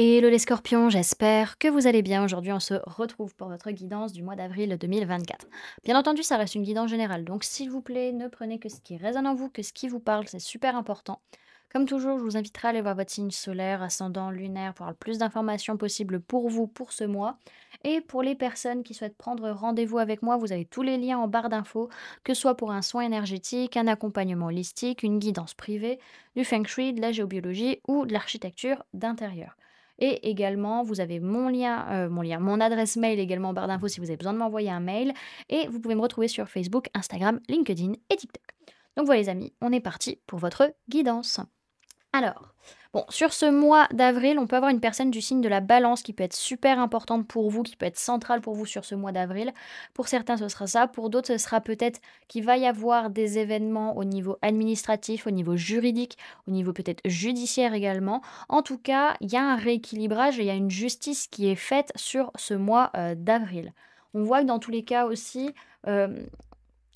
Hello les scorpions, j'espère que vous allez bien. Aujourd'hui, on se retrouve pour votre guidance du mois d'avril 2024. Bien entendu, ça reste une guidance générale, donc s'il vous plaît, ne prenez que ce qui résonne en vous, que ce qui vous parle, c'est super important. Comme toujours, je vous inviterai à aller voir votre signe solaire, ascendant, lunaire, pour avoir le plus d'informations possibles pour vous pour ce mois. Et pour les personnes qui souhaitent prendre rendez-vous avec moi, vous avez tous les liens en barre d'infos, que ce soit pour un soin énergétique, un accompagnement holistique, une guidance privée, du feng shui, de la géobiologie ou de l'architecture d'intérieur. Et également, vous avez mon adresse mail également en barre d'infos si vous avez besoin de m'envoyer un mail. Et vous pouvez me retrouver sur Facebook, Instagram, LinkedIn et TikTok. Donc voilà les amis, on est parti pour votre guidance. Alors, bon, sur ce mois d'avril, on peut avoir une personne du signe de la balance qui peut être super importante pour vous, qui peut être centrale pour vous sur ce mois d'avril. Pour certains, ce sera ça. Pour d'autres, ce sera peut-être qu'il va y avoir des événements au niveau administratif, au niveau juridique, au niveau peut-être judiciaire également. En tout cas, il y a un rééquilibrage et il y a une justice qui est faite sur ce mois d'avril. On voit que dans tous les cas aussi, euh,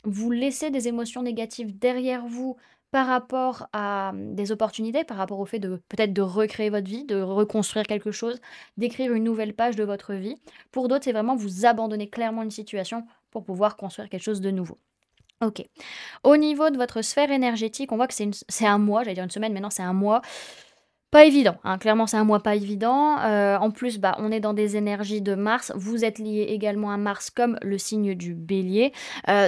vous laissez des émotions négatives derrière vous par rapport à, des opportunités, par rapport au fait de peut-être de recréer votre vie, de reconstruire quelque chose, d'écrire une nouvelle page de votre vie. Pour d'autres, c'est vraiment vous abandonner clairement une situation pour pouvoir construire quelque chose de nouveau. OK. Au niveau de votre sphère énergétique, on voit que c'est un mois, j'allais dire une semaine, mais non, c'est un mois pas évident, hein, clairement c'est un mois pas évident, en plus, bah, on est dans des énergies de Mars. Vous êtes lié également à Mars comme le signe du Bélier,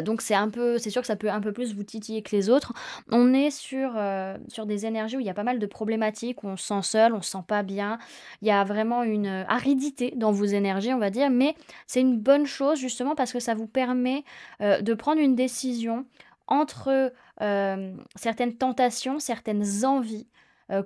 donc c'est sûr que ça peut un peu plus vous titiller que les autres. On est sur des énergies où il y a pas mal de problématiques, où on se sent seul, on se sent pas bien. Il y a vraiment une, aridité dans vos énergies, on va dire, mais c'est une bonne chose justement parce que ça vous permet, de prendre une décision entre, certaines tentations, certaines envies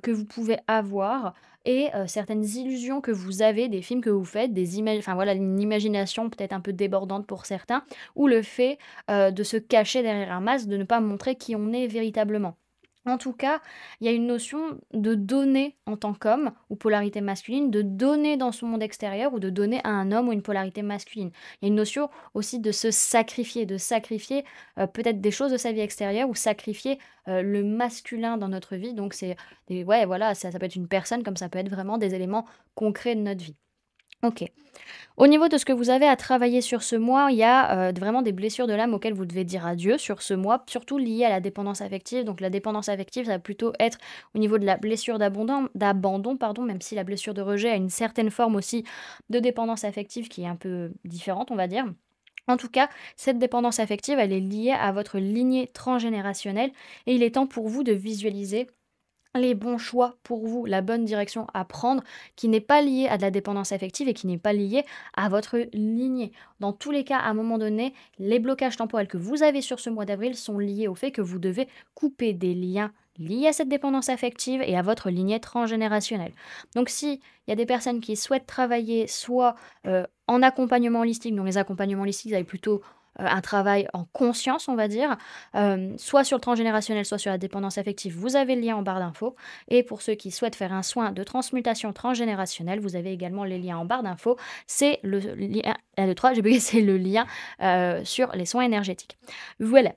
que vous pouvez avoir et certaines illusions que vous avez, des films que vous faites, enfin voilà, une imagination peut-être un peu débordante pour certains, ou le fait, de se cacher derrière un masque, de ne pas montrer qui on est véritablement. En tout cas, il y a une notion de donner en tant qu'homme ou polarité masculine, de donner dans son monde extérieur ou de donner à un homme ou une polarité masculine. Il y a une notion aussi de sacrifier, peut-être des choses de sa vie extérieure ou sacrifier, le masculin dans notre vie. Donc ouais, voilà, ça peut être une personne comme ça peut être vraiment des éléments concrets de notre vie. OK. Au niveau de ce que vous avez à travailler sur ce mois, il y a, vraiment des blessures de l'âme auxquelles vous devez dire adieu sur ce mois, surtout liées à la dépendance affective. Donc la dépendance affective, ça va plutôt être au niveau de la blessure d'abandon, pardon, même si la blessure de rejet a une certaine forme aussi de dépendance affective qui est un peu différente, on va dire. En tout cas, cette dépendance affective, elle est liée à votre lignée transgénérationnelle et il est temps pour vous de visualiser les bons choix pour vous, la bonne direction à prendre, qui n'est pas liée à de la dépendance affective et qui n'est pas liée à votre lignée. Dans tous les cas, à un moment donné, les blocages temporels que vous avez sur ce mois d'avril sont liés au fait que vous devez couper des liens liés à cette dépendance affective et à votre lignée transgénérationnelle. Donc s'il y a des personnes qui souhaitent travailler soit en accompagnement holistique, donc les accompagnements holistiques, vous avez plutôt un travail en conscience, on va dire, soit sur le transgénérationnel, soit sur la dépendance affective, vous avez le lien en barre d'infos. Et pour ceux qui souhaitent faire un soin de transmutation transgénérationnelle, vous avez également les liens en barre d'infos. C'est le lien, 1, 2, 3, j'ai bugué, c'est le lien sur les soins énergétiques. Voilà.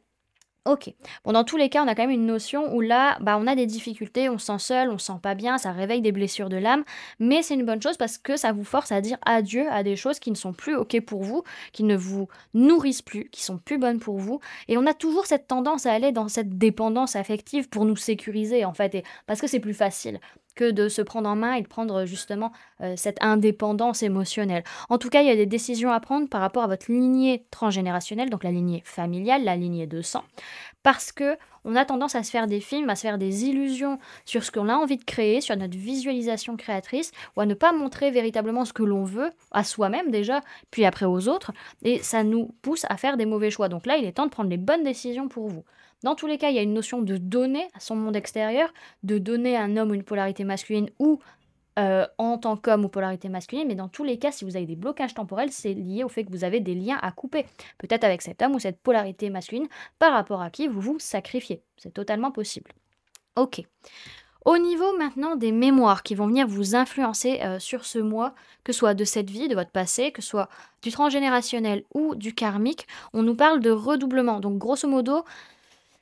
OK. Bon, dans tous les cas, on a quand même une notion où là, bah, on a des difficultés, on se sent seul, on se sent pas bien, ça réveille des blessures de l'âme, mais c'est une bonne chose parce que ça vous force à dire adieu à des choses qui ne sont plus OK pour vous, qui ne vous nourrissent plus, qui sont plus bonnes pour vous. Et on a toujours cette tendance à aller dans cette dépendance affective pour nous sécuriser, en fait, et parce que c'est plus facile que de se prendre en main et de prendre justement cette indépendance émotionnelle. En tout cas, il y a des décisions à prendre par rapport à votre lignée transgénérationnelle, donc la lignée familiale, la lignée de sang. Parce que on a tendance à se faire des films, à se faire des illusions sur ce qu'on a envie de créer, sur notre visualisation créatrice, ou à ne pas montrer véritablement ce que l'on veut, à soi-même déjà, puis après aux autres, et ça nous pousse à faire des mauvais choix. Donc là, il est temps de prendre les bonnes décisions pour vous. Dans tous les cas, il y a une notion de donner à son monde extérieur, de donner à un homme une polarité masculine ou en tant qu'homme ou polarité masculine, mais dans tous les cas, si vous avez des blocages temporels, c'est lié au fait que vous avez des liens à couper. Peut-être avec cet homme ou cette polarité masculine par rapport à qui vous vous sacrifiez. C'est totalement possible. OK. Au niveau maintenant des mémoires qui vont venir vous influencer sur ce mois, que ce soit de cette vie, de votre passé, que ce soit du transgénérationnel ou du karmique, on nous parle de redoublement. Donc grosso modo,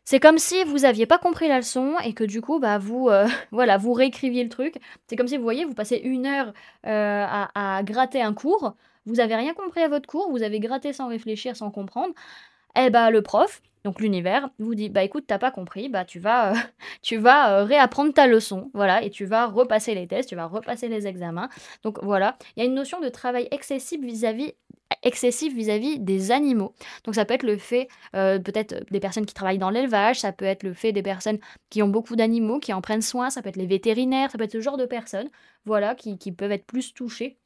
C'est comme si vous aviez pas compris la leçon et que du coup, bah, vous, voilà, vous réécriviez le truc. C'est comme si, vous voyez, vous passez 1 heure, à gratter un cours, vous avez rien compris à votre cours, vous avez gratté sans réfléchir, sans comprendre. Et bah, le prof, donc l'univers, vous dit: «Bah, écoute, tu as pas compris, bah, tu vas, tu vas, réapprendre ta leçon, voilà, et tu vas repasser les tests, tu vas repasser les examens». Donc voilà, il y a une notion de travail excessif vis-à-vis des animaux. Donc ça peut être le fait, peut-être, des personnes qui travaillent dans l'élevage, ça peut être le fait des personnes qui ont beaucoup d'animaux, qui en prennent soin, ça peut être les vétérinaires, ça peut être ce genre de personnes, voilà, qui peuvent être plus touchées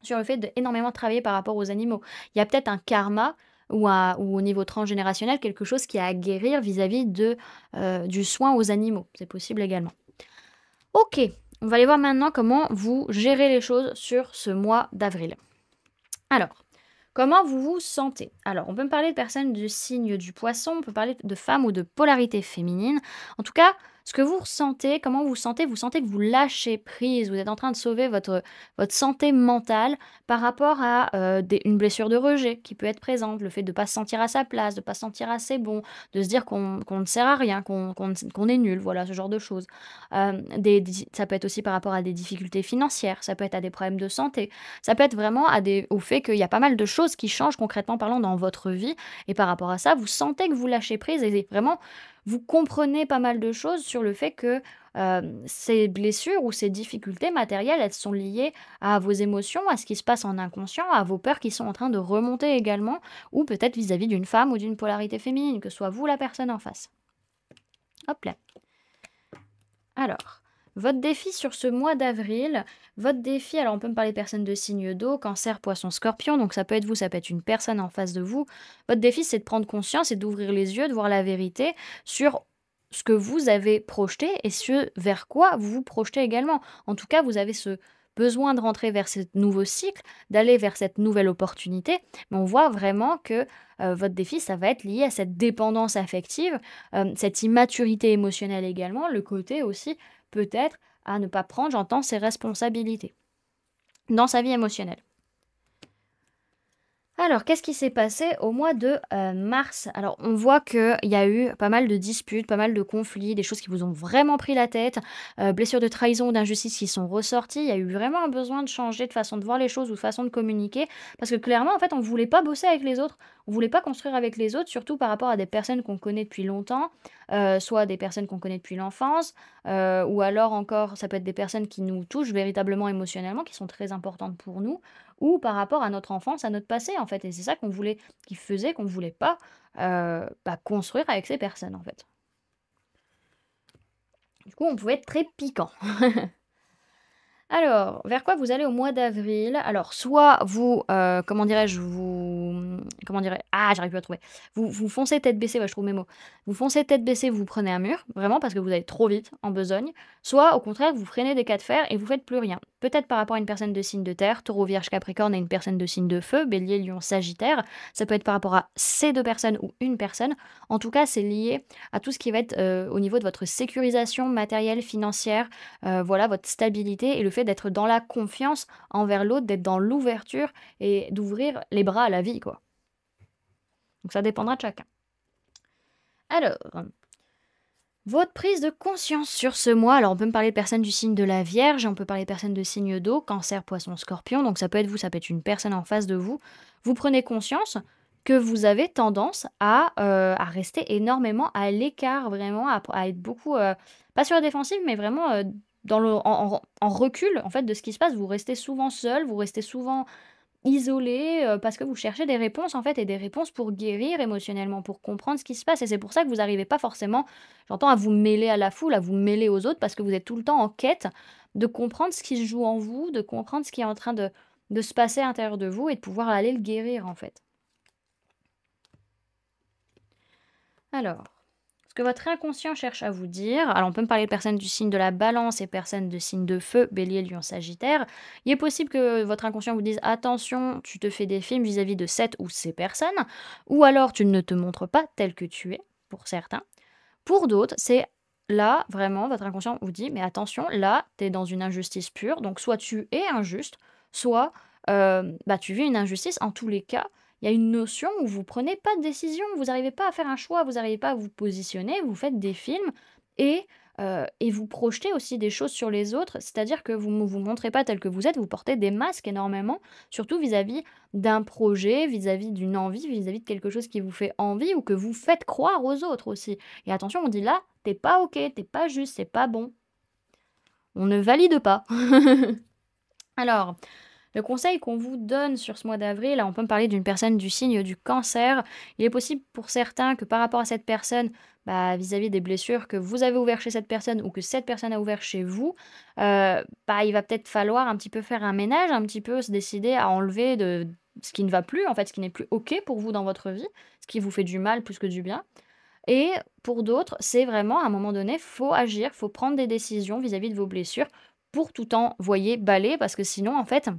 sur le fait d'énormément travailler par rapport aux animaux. Il y a peut-être un karma ou au niveau transgénérationnel, quelque chose qui a à guérir vis-à-vis du soin aux animaux. C'est possible également. OK, on va aller voir maintenant comment vous gérez les choses sur ce mois d'avril. Alors, comment vous vous sentez? Alors, on peut me parler de personnes du signe du poisson, on peut parler de femmes ou de polarité féminine. En tout cas, ce que vous ressentez, comment vous sentez que vous lâchez prise, vous êtes en train de sauver votre santé mentale par rapport à une blessure de rejet qui peut être présente, le fait de ne pas se sentir à sa place, de ne pas se sentir assez bon, de se dire qu'on ne sert à rien, qu'on est nul, voilà, ce genre de choses. Ça peut être aussi par rapport à des difficultés financières, ça peut être à des problèmes de santé, ça peut être vraiment au fait qu'il y a pas mal de choses qui changent concrètement parlant dans votre vie et par rapport à ça, vous sentez que vous lâchez prise et vraiment vous comprenez pas mal de choses sur le fait que, ces blessures ou ces difficultés matérielles, elles sont liées à vos émotions, à ce qui se passe en inconscient, à vos peurs qui sont en train de remonter également ou peut-être vis-à-vis d'une femme ou d'une polarité féminine, que ce soit vous la personne en face. Hop là. Alors, votre défi sur ce mois d'avril, votre défi, alors on peut me parler de personnes de signe d'eau, cancer, poisson, scorpion, donc ça peut être vous, ça peut être une personne en face de vous. Votre défi, c'est de prendre conscience et d'ouvrir les yeux, de voir la vérité sur ce que vous avez projeté et ce vers quoi vous vous projetez également. En tout cas, vous avez ce besoin de rentrer vers ce nouveau cycle, d'aller vers cette nouvelle opportunité, mais on voit vraiment que votre défi, ça va être lié à cette dépendance affective, cette immaturité émotionnelle également, le côté aussi peut-être à ne pas prendre, j'entends, ses responsabilités dans sa vie émotionnelle. Alors, qu'est-ce qui s'est passé au mois de mars? Alors, on voit qu'il y a eu pas mal de disputes, pas mal de conflits, des choses qui vous ont vraiment pris la tête, blessures de trahison ou d'injustice qui sont ressorties. Il y a eu vraiment un besoin de changer de façon de voir les choses ou de façon de communiquer. Parce que clairement, en fait, on ne voulait pas bosser avec les autres. On ne voulait pas construire avec les autres, surtout par rapport à des personnes qu'on connaît depuis longtemps, soit des personnes qu'on connaît depuis l'enfance, ou alors encore, ça peut être des personnes qui nous touchent véritablement émotionnellement, qui sont très importantes pour nous ou par rapport à notre enfance, à notre passé, en fait et c'est ça qui faisait qu'on ne voulait pas, construire avec ces personnes, en fait. Du coup, on pouvait être très piquant. Alors, vers quoi vous allez au mois d'avril? Alors, soit vous, comment dirais-je? Comment dirais ah, j'arrive plus à trouver. Vous foncez tête baissée, ouais, je trouve mes mots. Vous foncez tête baissée, vous prenez un mur, vraiment parce que vous allez trop vite, en besogne. Soit, au contraire, vous freinez des cas de fer et vous faites plus rien. Peut-être par rapport à une personne de signe de terre, Taureau, Vierge, Capricorne et une personne de signe de feu, Bélier, Lion, Sagittaire. Ça peut être par rapport à ces 2 personnes ou une personne. En tout cas, c'est lié à tout ce qui va être, au niveau de votre sécurisation matérielle, financière, voilà, votre stabilité et le fait d'être dans la confiance envers l'autre, d'être dans l'ouverture et d'ouvrir les bras à la vie, quoi. Donc ça dépendra de chacun. Alors, votre prise de conscience sur ce mois, alors on peut me parler de personnes du signe de la Vierge, on peut parler de personnes de signe d'eau, Cancer, Poisson, Scorpion, donc ça peut être vous, ça peut être une personne en face de vous. Vous prenez conscience que vous avez tendance à rester énormément à l'écart, vraiment, à être beaucoup, pas sur la défensive, mais vraiment en recul en fait de ce qui se passe. Vous restez souvent seul, vous restez souvent isolé parce que vous cherchez des réponses en fait et des réponses pour guérir émotionnellement, pour comprendre ce qui se passe et c'est pour ça que vous n'arrivez pas forcément, j'entends, à vous mêler à la foule, à vous mêler aux autres parce que vous êtes tout le temps en quête de comprendre ce qui se joue en vous, de comprendre ce qui est en train de se passer à l'intérieur de vous et de pouvoir aller le guérir en fait. Alors, ce que votre inconscient cherche à vous dire, alors on peut me parler de personnes du signe de la balance et personnes de signe de feu, bélier, lion, sagittaire. Il est possible que votre inconscient vous dise attention, tu te fais des films vis-à-vis de cette ou ces personnes, ou alors tu ne te montres pas tel que tu es, pour certains. Pour d'autres, c'est là, vraiment, votre inconscient vous dit mais attention, là, tu es dans une injustice pure, donc soit tu es injuste, soit tu vis une injustice. En tous les cas, il y a une notion où vous prenez pas de décision, vous n'arrivez pas à faire un choix, vous n'arrivez pas à vous positionner, vous faites des films et et vous projetez aussi des choses sur les autres. C'est-à-dire que vous ne vous montrez pas tel que vous êtes, vous portez des masques énormément, surtout vis-à-vis d'un projet, vis-à-vis d'une envie, vis-à-vis de quelque chose qui vous fait envie ou que vous faites croire aux autres aussi. Et attention, on dit là: t'es pas OK, t'es pas juste, c'est pas bon». On ne valide pas. Alors, le conseil qu'on vous donne sur ce mois d'avril, là, on peut me parler d'une personne du signe du cancer. Il est possible pour certains que par rapport à cette personne, bah, vis-à-vis des blessures que vous avez ouvertes chez cette personne ou que cette personne a ouvert chez vous, bah, il va peut-être falloir un petit peu faire un ménage, un petit peu se décider à enlever de ce qui ne va plus, en fait, ce qui n'est plus OK pour vous dans votre vie, ce qui vous fait du mal plus que du bien. Et pour d'autres, c'est vraiment à un moment donné, faut agir, faut prendre des décisions vis-à-vis de vos blessures pour tout envoyer balayer parce que sinon, en fait,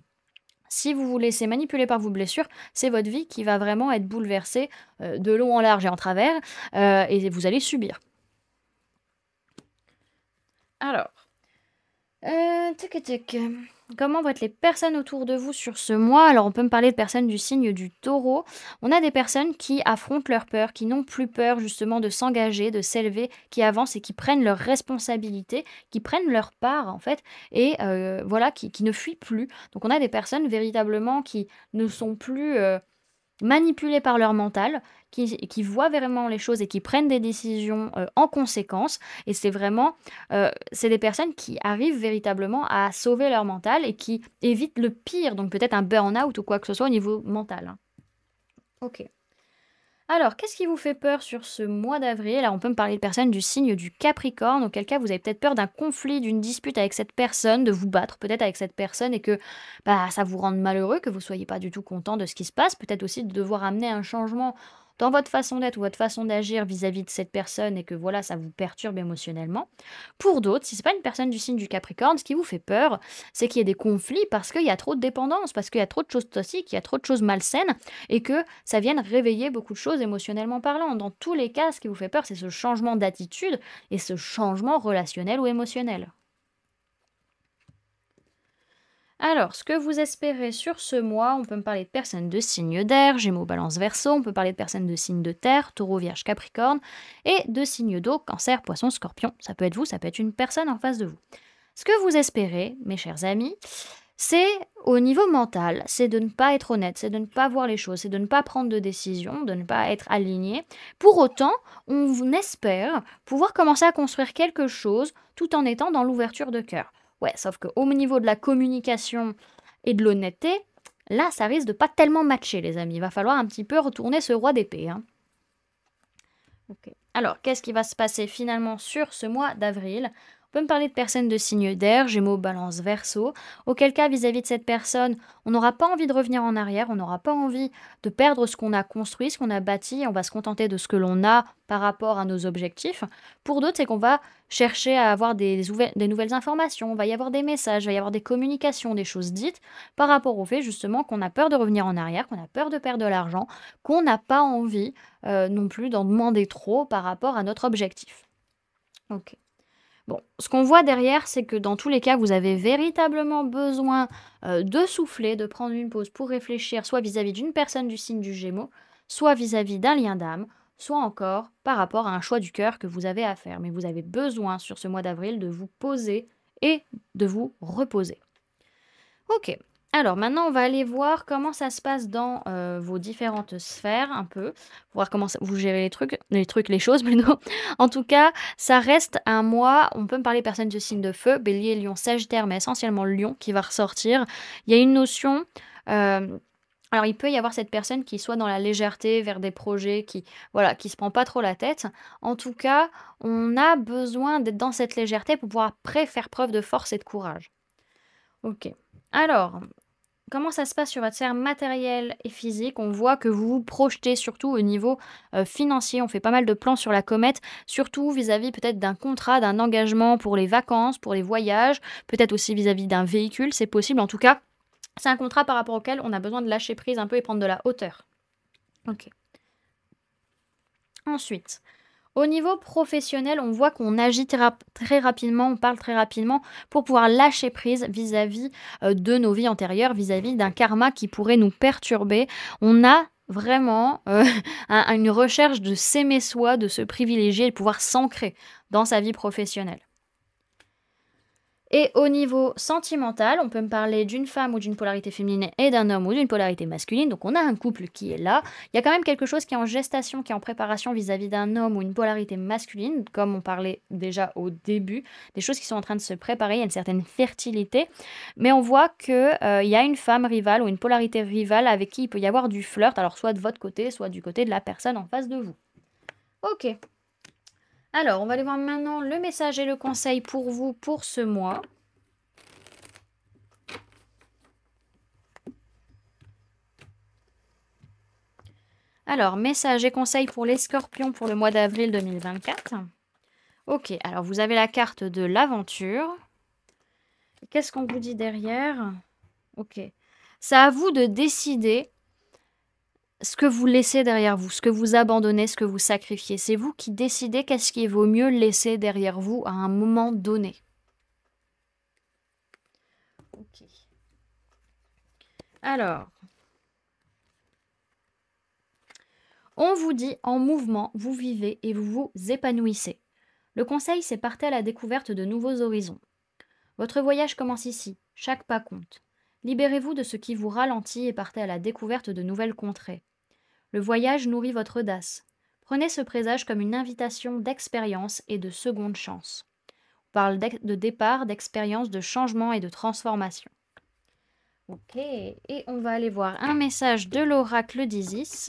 si vous vous laissez manipuler par vos blessures, c'est votre vie qui va vraiment être bouleversée, de long en large et en travers, et vous allez subir. Alors, tac tac, comment vont être les personnes autour de vous sur ce mois? Alors, on peut me parler de personnes du signe du Taureau. On a des personnes qui affrontent leurs peurs, qui n'ont plus peur justement de s'engager, de s'élever, qui avancent et qui prennent leurs responsabilités, qui prennent leur part en fait et voilà, qui ne fuient plus. Donc on a des personnes véritablement qui ne sont plus, manipulés par leur mental, qui voient vraiment les choses et qui prennent des décisions, en conséquence et c'est des personnes qui arrivent véritablement à sauver leur mental et qui évitent le pire, donc peut-être un burn-out ou quoi que ce soit au niveau mental, hein. OK. Alors, qu'est-ce qui vous fait peur sur ce mois d'avril? Alors, on peut me parler de personnes du signe du Capricorne, auquel cas vous avez peut-être peur d'un conflit, d'une dispute avec cette personne, de vous battre peut-être avec cette personne et que bah, ça vous rende malheureux, que vous soyez pas du tout content de ce qui se passe, peut-être aussi de devoir amener un changement dans votre façon d'être ou votre façon d'agir vis-à-vis de cette personne et que voilà, ça vous perturbe émotionnellement. Pour d'autres, si c'est pas une personne du signe du Capricorne, ce qui vous fait peur, c'est qu'il y ait des conflits parce qu'il y a trop de dépendance, parce qu'il y a trop de choses toxiques, il y a trop de choses malsaines et que ça vienne réveiller beaucoup de choses émotionnellement parlant. Dans tous les cas, ce qui vous fait peur, c'est ce changement d'attitude et ce changement relationnel ou émotionnel. Alors, ce que vous espérez sur ce mois, on peut me parler de personnes de signes d'air, Gémeaux, Balance, Verseau, on peut parler de personnes de signes de terre, Taureau, Vierge, Capricorne, et de signes d'eau, Cancer, Poisson, Scorpion. Ça peut être vous, ça peut être une personne en face de vous. Ce que vous espérez, mes chers amis, c'est au niveau mental, c'est de ne pas être honnête, c'est de ne pas voir les choses, c'est de ne pas prendre de décision, de ne pas être aligné. Pour autant, on espère pouvoir commencer à construire quelque chose tout en étant dans l'ouverture de cœur. Ouais, sauf qu'au niveau de la communication et de l'honnêteté, là, ça risque de pas tellement matcher, les amis. Il va falloir un petit peu retourner ce roi d'épée, hein. Ok. Alors, qu'est-ce qui va se passer finalement sur ce mois d'avril? On peut me parler de personnes de signe d'air, Gémeaux, Balance, Verseau. Auquel cas, vis-à-vis de cette personne, on n'aura pas envie de revenir en arrière, on n'aura pas envie de perdre ce qu'on a construit, ce qu'on a bâti, on va se contenter de ce que l'on a par rapport à nos objectifs. Pour d'autres, c'est qu'on va chercher à avoir des nouvelles informations, il va y avoir des messages, il va y avoir des communications, des choses dites par rapport au fait justement qu'on a peur de revenir en arrière, qu'on a peur de perdre de l'argent, qu'on n'a pas envie non plus d'en demander trop par rapport à notre objectif. Ok. Bon, ce qu'on voit derrière, c'est que dans tous les cas, vous avez véritablement besoin de souffler, de prendre une pause pour réfléchir, soit vis-à-vis d'une personne du signe du Gémeaux, soit vis-à-vis d'un lien d'âme, soit encore par rapport à un choix du cœur que vous avez à faire. Mais vous avez besoin sur ce mois d'avril de vous poser et de vous reposer. Ok. Alors maintenant, on va aller voir comment ça se passe dans vos différentes sphères, un peu, voir comment vous gérez les choses plutôt. En tout cas, ça reste un mois, on peut me parler personnes de signe de feu, bélier, lion, sagittaire, mais essentiellement le lion qui va ressortir. Il y a une notion, alors il peut y avoir cette personne qui soit dans la légèreté vers des projets, qui voilà, qui se prend pas trop la tête. En tout cas, on a besoin d'être dans cette légèreté pour pouvoir après faire preuve de force et de courage. Ok. Alors, comment ça se passe sur votre sphère matérielle et physique? On voit que vous vous projetez surtout au niveau, financier. On fait pas mal de plans sur la comète, surtout vis-à-vis peut-être d'un contrat, d'un engagement pour les vacances, pour les voyages, peut-être aussi vis-à-vis d'un véhicule, c'est possible. En tout cas, c'est un contrat par rapport auquel on a besoin de lâcher prise un peu et prendre de la hauteur. OK. Ensuite, au niveau professionnel, on voit qu'on agit très rapidement, on parle très rapidement pour pouvoir lâcher prise vis-à-vis de nos vies antérieures, vis-à-vis d'un karma qui pourrait nous perturber. On a vraiment, une recherche de s'aimer soi, de se privilégier et de pouvoir s'ancrer dans sa vie professionnelle. Et au niveau sentimental, on peut me parler d'une femme ou d'une polarité féminine et d'un homme ou d'une polarité masculine. Donc on a un couple qui est là. Il y a quand même quelque chose qui est en gestation, qui est en préparation vis-à-vis d'un homme ou une polarité masculine, comme on parlait déjà au début, des choses qui sont en train de se préparer, il y a une certaine fertilité. Mais on voit que, il y a une femme rivale ou une polarité rivale avec qui il peut y avoir du flirt, alors soit de votre côté, soit du côté de la personne en face de vous. Ok. Alors, on va aller voir maintenant le message et le conseil pour vous pour ce mois. Alors, message et conseils pour les scorpions pour le mois d'avril 2024. Ok, alors vous avez la carte de l'aventure. Qu'est-ce qu'on vous dit derrière? Ok. C'est à vous de décider ce que vous laissez derrière vous, ce que vous abandonnez, ce que vous sacrifiez. C'est vous qui décidez qu'est-ce qu'il vaut mieux laisser derrière vous à un moment donné. Ok. Alors, on vous dit en mouvement, vous vivez et vous vous épanouissez. Le conseil, c'est partez à la découverte de nouveaux horizons. Votre voyage commence ici, chaque pas compte. Libérez-vous de ce qui vous ralentit et partez à la découverte de nouvelles contrées. Le voyage nourrit votre audace. Prenez ce présage comme une invitation d'expérience et de seconde chance. On parle de départ, d'expérience, de changement et de transformation. Ok, et on va aller voir un message de l'oracle d'Isis.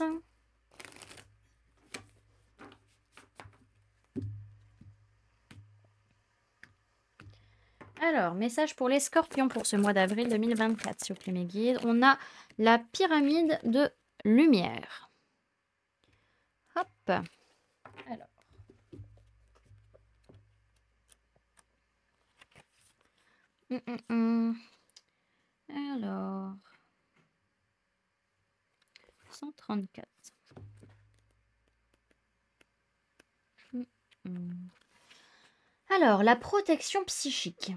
Alors, message pour les scorpions pour ce mois d'avril 2024, s'il vous plaît, mes guides. On a la pyramide de lumière. Hop. Alors. Alors. 134. Alors, la protection psychique.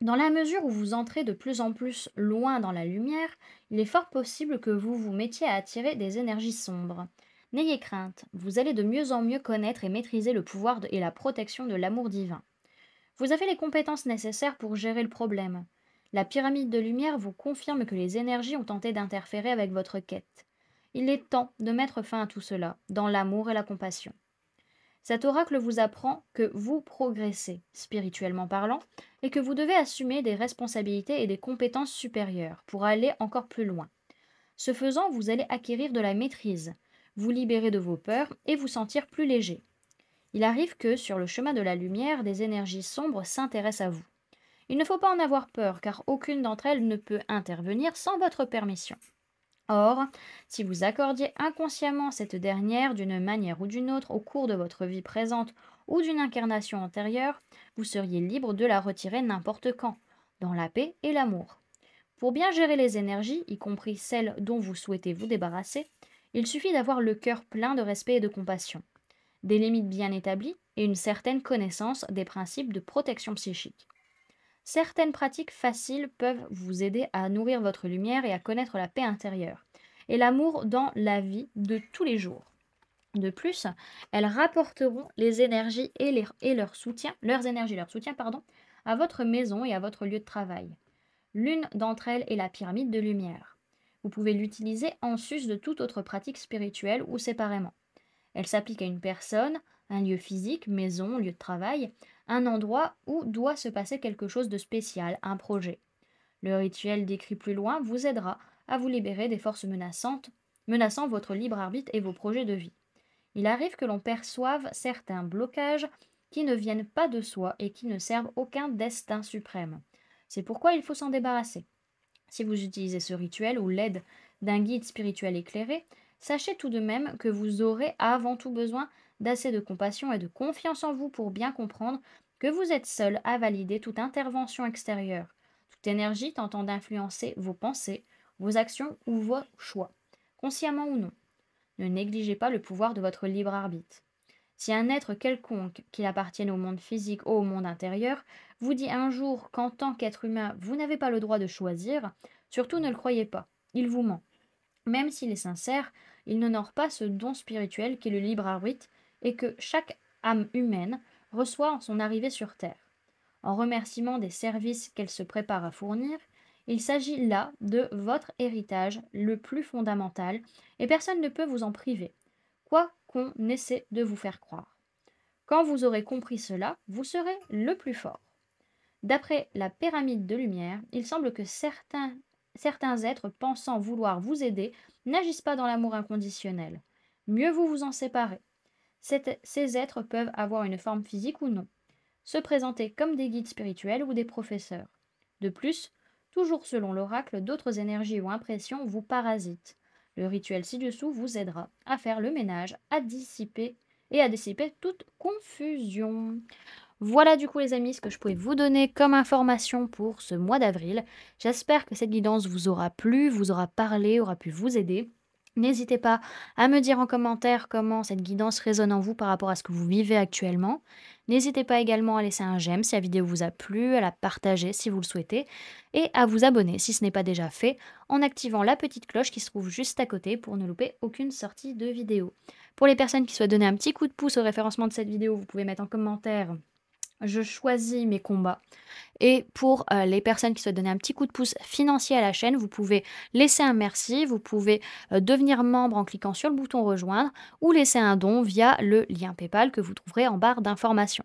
Dans la mesure où vous entrez de plus en plus loin dans la lumière, il est fort possible que vous vous mettiez à attirer des énergies sombres. N'ayez crainte, vous allez de mieux en mieux connaître et maîtriser le pouvoir et la protection de l'amour divin. Vous avez les compétences nécessaires pour gérer le problème. La pyramide de lumière vous confirme que les énergies ont tenté d'interférer avec votre quête. Il est temps de mettre fin à tout cela, dans l'amour et la compassion. Cet oracle vous apprend que vous progressez, spirituellement parlant, et que vous devez assumer des responsabilités et des compétences supérieures pour aller encore plus loin. Ce faisant, vous allez acquérir de la maîtrise, vous libérer de vos peurs et vous sentir plus léger. Il arrive que, sur le chemin de la lumière, des énergies sombres s'intéressent à vous. Il ne faut pas en avoir peur, car aucune d'entre elles ne peut intervenir sans votre permission. Or, si vous accordiez inconsciemment cette dernière d'une manière ou d'une autre au cours de votre vie présente ou d'une incarnation antérieure, vous seriez libre de la retirer n'importe quand, dans la paix et l'amour. Pour bien gérer les énergies, y compris celles dont vous souhaitez vous débarrasser, il suffit d'avoir le cœur plein de respect et de compassion, des limites bien établies et une certaine connaissance des principes de protection psychique. Certaines pratiques faciles peuvent vous aider à nourrir votre lumière et à connaître la paix intérieure et l'amour dans la vie de tous les jours. De plus, elles rapporteront les énergies et leur soutien, leurs énergies et leur soutien, à votre maison et à votre lieu de travail. L'une d'entre elles est la pyramide de lumière. Vous pouvez l'utiliser en sus de toute autre pratique spirituelle ou séparément. Elle s'applique à une personne, un lieu physique, maison, lieu de travail, un endroit où doit se passer quelque chose de spécial, un projet. Le rituel décrit plus loin vous aidera à vous libérer des forces menaçant votre libre arbitre et vos projets de vie. Il arrive que l'on perçoive certains blocages qui ne viennent pas de soi et qui ne servent aucun destin suprême. C'est pourquoi il faut s'en débarrasser. Si vous utilisez ce rituel ou l'aide d'un guide spirituel éclairé, sachez tout de même que vous aurez avant tout besoin d'assez de compassion et de confiance en vous pour bien comprendre que vous êtes seul à valider toute intervention extérieure, toute énergie tentant d'influencer vos pensées, vos actions ou vos choix, consciemment ou non. Ne négligez pas le pouvoir de votre libre arbitre. Si un être quelconque, qu'il appartienne au monde physique ou au monde intérieur, vous dit un jour qu'en tant qu'être humain, vous n'avez pas le droit de choisir, surtout ne le croyez pas. Il vous ment. Même s'il est sincère, ils n'honorent pas ce don spirituel qui est le libre arbitre et que chaque âme humaine reçoit en son arrivée sur Terre. En remerciement des services qu'elle se prépare à fournir, il s'agit là de votre héritage le plus fondamental et personne ne peut vous en priver, quoi qu'on essaie de vous faire croire. Quand vous aurez compris cela, vous serez le plus fort. D'après la pyramide de lumière, il semble que certains êtres pensant vouloir vous aider n'agissent pas dans l'amour inconditionnel. Mieux vous vous en séparez. Ces êtres peuvent avoir une forme physique ou non, se présenter comme des guides spirituels ou des professeurs. De plus, toujours selon l'oracle, d'autres énergies ou impressions vous parasitent. Le rituel ci-dessous vous aidera à faire le ménage, à dissiper toute confusion. Voilà du coup les amis ce que je pouvais vous donner comme information pour ce mois d'avril. J'espère que cette guidance vous aura plu, vous aura parlé, aura pu vous aider. N'hésitez pas à me dire en commentaire comment cette guidance résonne en vous par rapport à ce que vous vivez actuellement. N'hésitez pas également à laisser un j'aime si la vidéo vous a plu, à la partager si vous le souhaitez, et à vous abonner si ce n'est pas déjà fait, en activant la petite cloche qui se trouve juste à côté pour ne louper aucune sortie de vidéo. Pour les personnes qui souhaitent donner un petit coup de pouce au référencement de cette vidéo, vous pouvez mettre en commentaire je choisis mes combats. Et pour les personnes qui souhaitent donner un petit coup de pouce financier à la chaîne, vous pouvez laisser un merci, vous pouvez devenir membre en cliquant sur le bouton rejoindre ou laisser un don via le lien PayPal que vous trouverez en barre d'informations.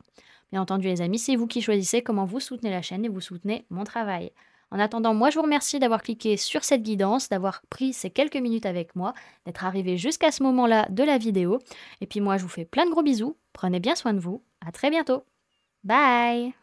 Bien entendu les amis, c'est vous qui choisissez comment vous soutenez la chaîne et vous soutenez mon travail. En attendant, moi je vous remercie d'avoir cliqué sur cette guidance, d'avoir pris ces quelques minutes avec moi, d'être arrivé jusqu'à ce moment-là de la vidéo. Et puis moi je vous fais plein de gros bisous, prenez bien soin de vous, à très bientôt. Bye!